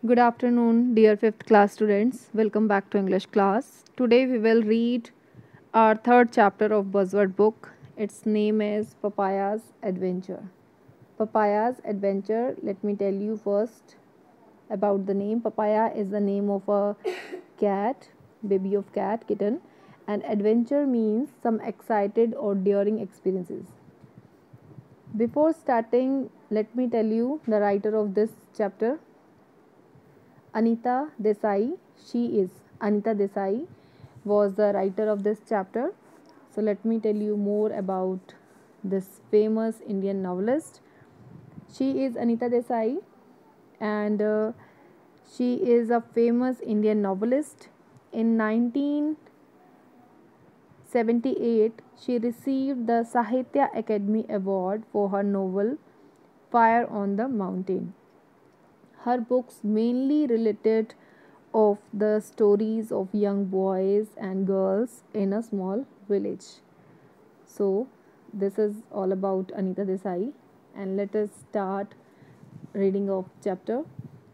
Good afternoon, dear 5th class students. Welcome back to English class. Today we will read our third chapter of Buzzword book. Its name is Papaya's Adventure. Papaya's Adventure, let me tell you first about the name. Papaya is the name of a cat, baby of cat, kitten, and adventure means some excited or daring experiences. Before starting, let me tell you the writer of this chapter, Anita Desai. Anita Desai was the writer of this chapter. So let me tell you more about this famous Indian novelist. She is Anita Desai, and she is a famous Indian novelist. In 1978, she received the Sahitya Academy Award for her novel Fire on the Mountain. Her books mainly related of the stories of young boys and girls in a small village. So this is all about Anita Desai, and let us start reading of chapter.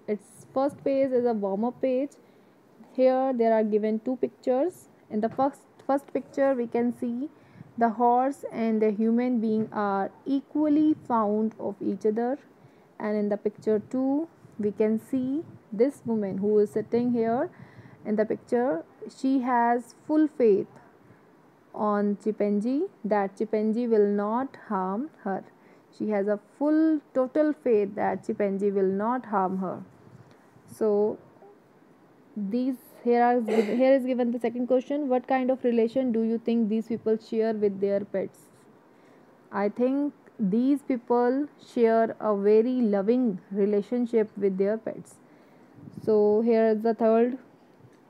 Its first page is a warm-up page. Here there are given two pictures. In the first picture we can see the horse and the human being are equally fond of each other, and in the picture 2 we can see this woman who is sitting here in the picture. She has full faith on chimpanzee that chimpanzee will not harm her. She has a full total faith that chimpanzee will not harm her. So these here is given the second question: what kind of relation do you think these people share with their pets? I think these people share a very loving relationship with their pets. So here is the third: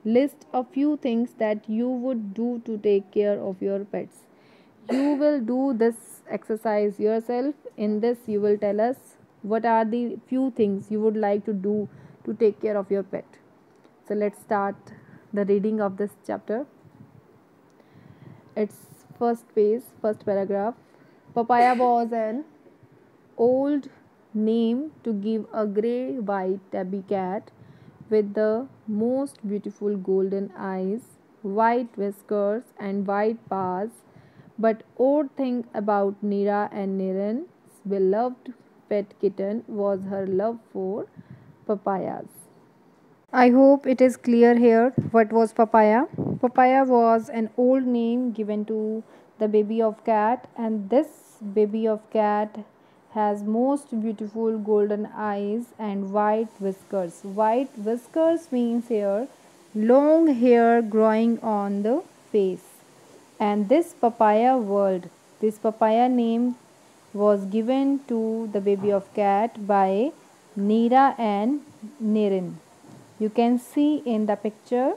list a few things that you would do to take care of your pets. You will do this exercise yourself. In this, you will tell us what are the few things you would like to do to take care of your pet. So let's start the reading of this chapter. Its first page, first paragraph. Papaya was an old name to give a grey white tabby cat with the most beautiful golden eyes, white whiskers, and white paws. But odd thing about Nira and Niren's beloved pet kitten was her love for papayas. I hope it is clear here what was papaya. Papaya was an old name given to the baby of cat, and this baby of cat has most beautiful golden eyes and white whiskers. White whiskers means here long hair growing on the face. And this papaya name was given to the baby of cat by Neera and Niren. You can see in the picture,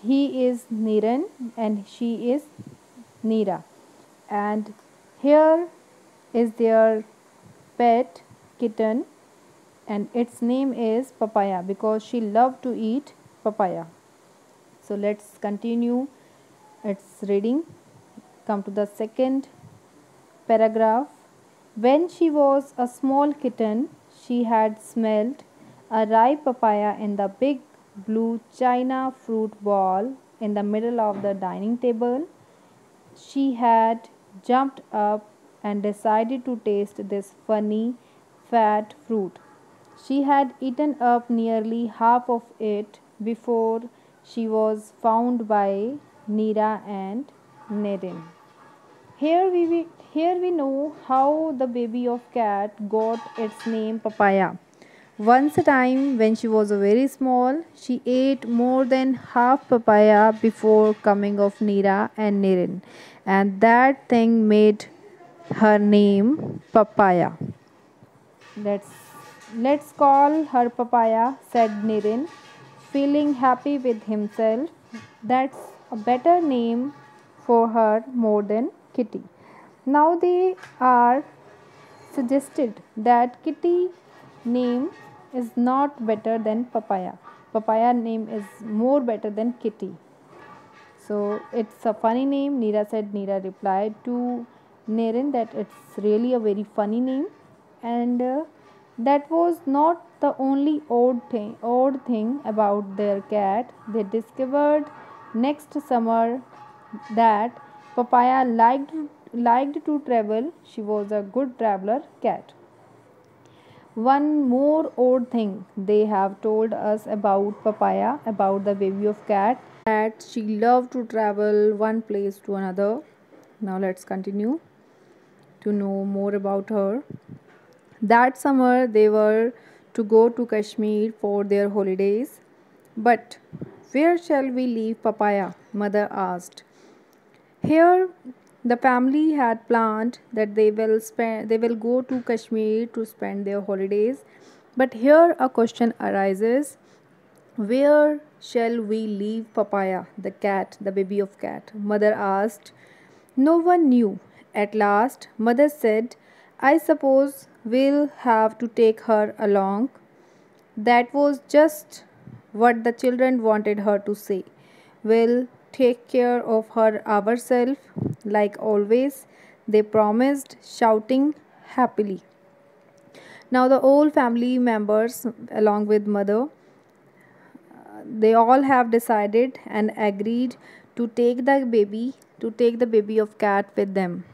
he is Niran and she is Neera. And here is their pet kitten, and its name is Papaya because she loved to eat papaya. So let's continue its reading. Come to the second paragraph. When she was a small kitten, she had smelt a ripe papaya in the big blue china fruit bowl in the middle of the dining table. She had jumped up and decided to taste this funny, fat fruit. She had eaten up nearly half of it before she was found by Nira and Nerin. Here we know how the baby of cat got its name Papaya. Once a time, when she was very small, she ate more than half papaya before coming of Nira and Nirin, and that thing made her name Papaya. Let's let's call her Papaya, said Nirin, feeling happy with himself. That's a better name for her more than Kitty. Now they are suggested that Kitty name is not better than Papaya. Papaya name is more better than Kitty. So it's a funny name. Neera replied to Naren that it's really a very funny name, and That was not the only odd thing about their cat. They discovered next summer that Papaya liked to travel. She was a good traveler cat. One more odd thing they have told us about Papaya, about the baby of cat, that she loved to travel one place to another. Now let's continue to know more about her. That summer they were to go to Kashmir for their holidays. But where shall we leave Papaya? Mother asked. Here the family had planned that they will go to Kashmir to spend their holidays. But here a question arises. Where shall we leave Papaya, the cat, the baby of cat? Mother asked. No one knew. At last, Mother said, I suppose we'll have to take her along. That was just what the children wanted her to say. We'll take care of her ourselves, like always, they promised, shouting happily. Now, the whole family members, along with Mother, they all have decided and agreed to take the baby of cat with them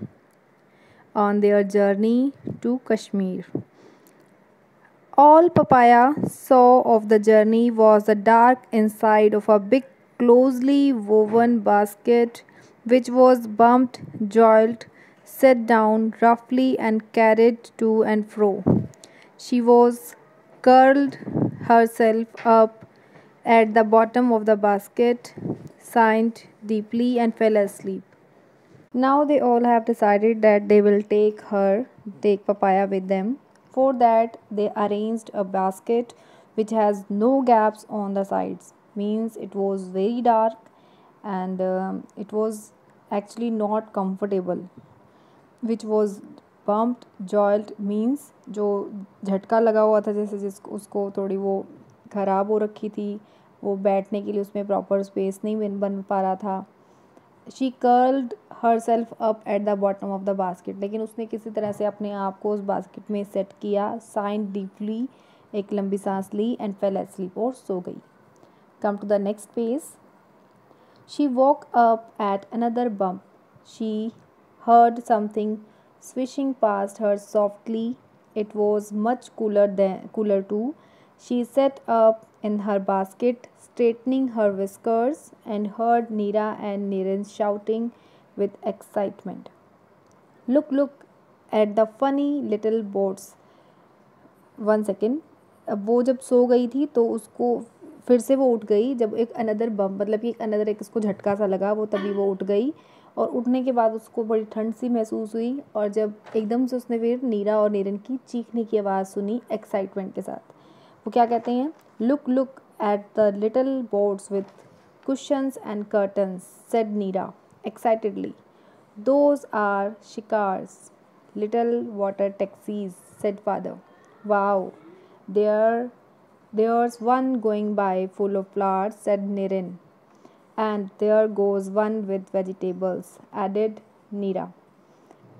on their journey to Kashmir. All Papaya saw of the journey was the dark inside of a big, closely woven basket which was bumped, jolt, set down roughly, and carried to and fro. She was curled herself up at the bottom of the basket, sighed deeply, and fell asleep. Now they all have decided that they will take Papaya with them. For that, they arranged a basket which has no gaps on the sides. Means it was very dark and it was actually not comfortable. Which was bumped jolt means जो झटका लगा हुआ था, जैसे जिसको उसको थोड़ी वो ख़राब हो रखी थी, वो बैठने के लिए उसमें प्रॉपर स्पेस नहीं बन पा रहा था. She curled her self up at the bottom of the basket, लेकिन उसने किसी तरह से अपने आप को उस बास्केट में सेट किया, साइन डीपली, एक लंबी सांस ली, एंड फेल एस्लीप, और सो गई. Come to the next page. She woke up at another bump. She heard something swishing past her softly. It was much cooler too. She sat up in her basket, straightening her whiskers, and heard Neera and Niren shouting with excitement. Look, look at the funny little boats. One second. अब वो जब सो गई थी तो उसको फिर से वो उठ गई जब एक अनदर बम, मतलब कि एक अनदर एक उसको झटका सा लगा, वो तभी वो उठ गई. और उठने के बाद उसको बड़ी ठंड सी महसूस हुई, और जब एकदम से उसने फिर नीरा और नीरन की चीखने की आवाज़ सुनी एक्साइटमेंट के साथ. वो क्या कहते हैं? Look look at the little boats with cushions and curtains, said Neera excitedly. Those are shikaras, little water taxis, said father. Wow, there's one going by full of flowers, said Niren. And there goes one with vegetables, added Neera.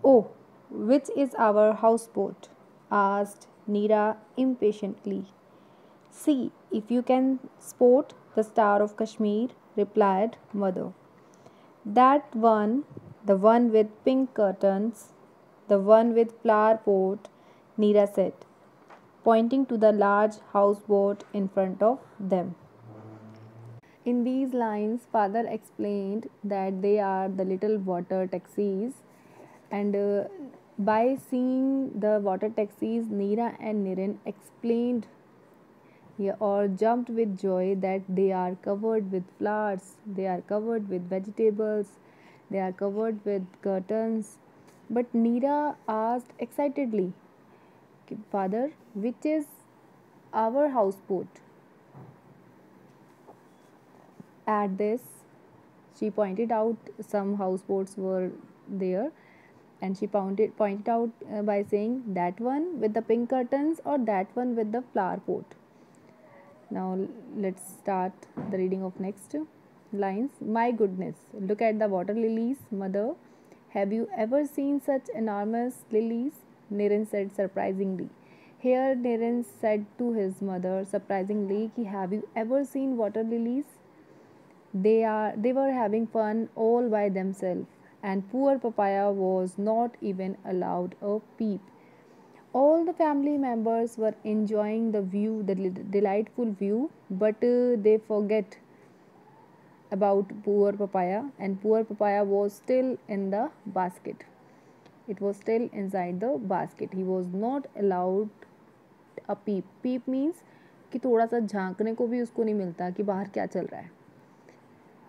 Oh, which is our houseboat? Asked Neera impatiently. See if you can spot the Star of Kashmir, replied Mother. That one, the one with pink curtains, the one with flower pot, Neera said, pointing to the large houseboat in front of them. In these lines, father explained that they are the little water taxis, and by seeing the water taxis, Neera and Niren explained, yeah, or jumped with joy that they are covered with flowers, they are covered with vegetables, they are covered with curtains. But Neera asked excitedly, Father, which is our houseboat? At this, she pointed out some houseboats were there, and she pointed out by saying that one with the pink curtains or that one with the flower pot. Now let's start the reading of next lines. My goodness, look at the water lilies, Mother. Have you ever seen such enormous lilies? Niren said surprisingly. Here Naren said to his mother surprisingly, कि have you ever seen water lilies? They were having fun all by themselves, and poor Papaya was not even allowed a peep. All the family members were enjoying the view, the delightful view, but they forget about poor Papaya, and poor Papaya was still in the basket. It was still inside the basket. He was not allowed a peep. Peep means कि थोड़ा सा झांकने को भी उसको नहीं मिलता कि बाहर क्या चल रहा है.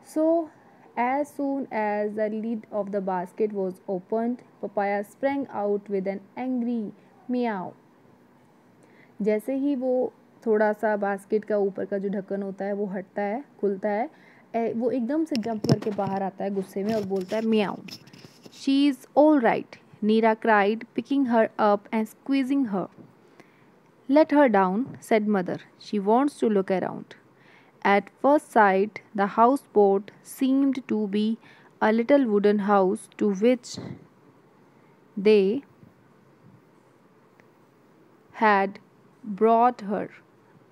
So, as soon as the lid of the basket was opened, Papaya sprang out with an angry meow. जैसे ही वो थोड़ा सा बास्केट का ऊपर का जो ढक्कन होता है वो हटता है, खुलता है, वो एकदम से जंप करके बाहर आता है गुस्से में और बोलता है Miao. She is all right, Neera cried, picking her up and squeezing her. Let her down, said mother. She wants to look around. At first sight, the houseboat seemed to be a little wooden house to which they had brought her.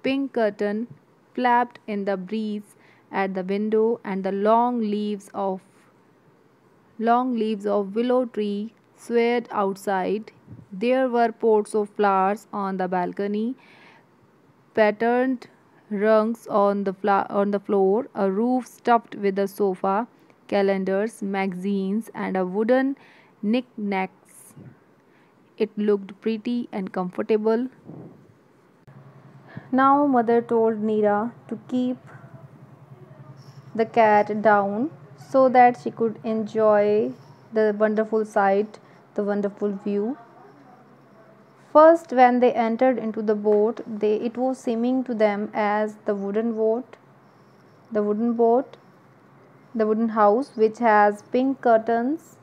Pink curtain flapped in the breeze at the window, and the long leaves of willow tree swayed outside. There were pots of flowers on the balcony, patterned rungs on the floor, a roof stuffed with a sofa, calendars, magazines, and a wooden knickknacks. It looked pretty and comfortable. Now mother told Neera to keep the cat down so that she could enjoy the wonderful sight, the wonderful view. First, when they entered into the boat, it was seeming to them as the wooden boat, the wooden house, which has pink curtains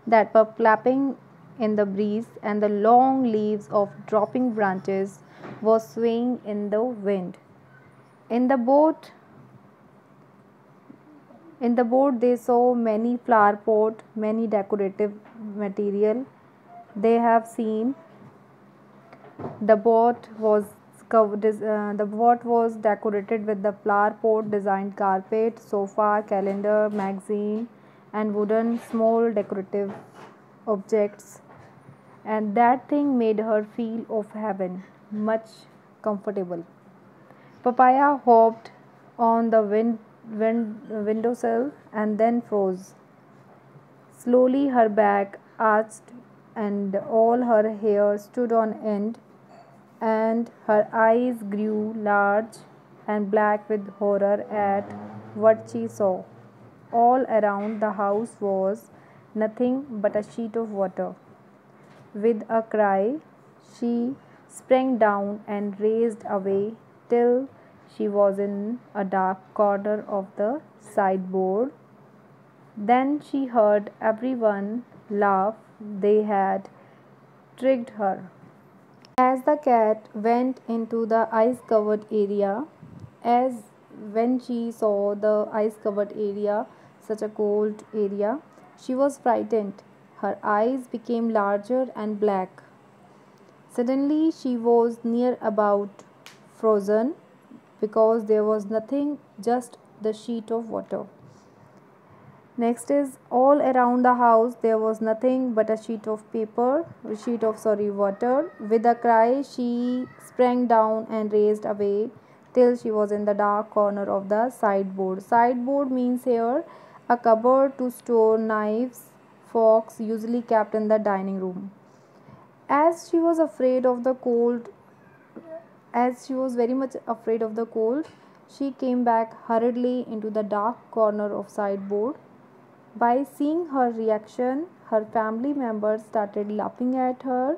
that were flapping in the breeze, and the long leaves of dropping branches were swaying in the wind. In the boat, they saw many flower pot, many decorative material. They have seen the boat was decorated with the flower pot, designed carpet, sofa, calendar, magazine, and wooden small decorative objects. And that thing made her feel of heaven, much comfortable. Papaya hopped on the windowsill and then froze. Slowly her back arched and all her hair stood on end, and her eyes grew large and black with horror at what she saw. All around the house was nothing but a sheet of water. With a cry, she sprang down and raced away till she was in a dark corner of the sideboard. Then she heard everyone laugh. They had tricked her. As the cat went into the ice covered area, as when she saw the ice covered area, such a cold area, she was frightened. Her eyes became larger and black. Suddenly, she was near about frozen because there was nothing, just the sheet of water. Next is all around the house there was nothing but a sheet of water. With a cry, she sprang down and raced away till she was in the dark corner of the sideboard. Sideboard means here a cupboard to store knives, forks, usually kept in the dining room. As she was afraid of the cold, as she was very much afraid of the cold, she came back hurriedly into the dark corner of sideboard. By seeing her reaction, her family members started laughing at her.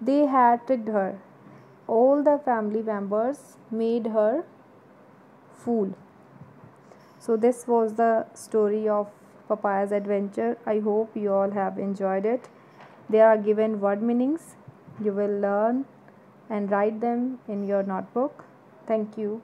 They had tricked her. All the family members made her fool. So, this was the story of Papaya's adventure. I hope you all have enjoyed it. There are given word meanings. You will learn and write them in your notebook. Thank you.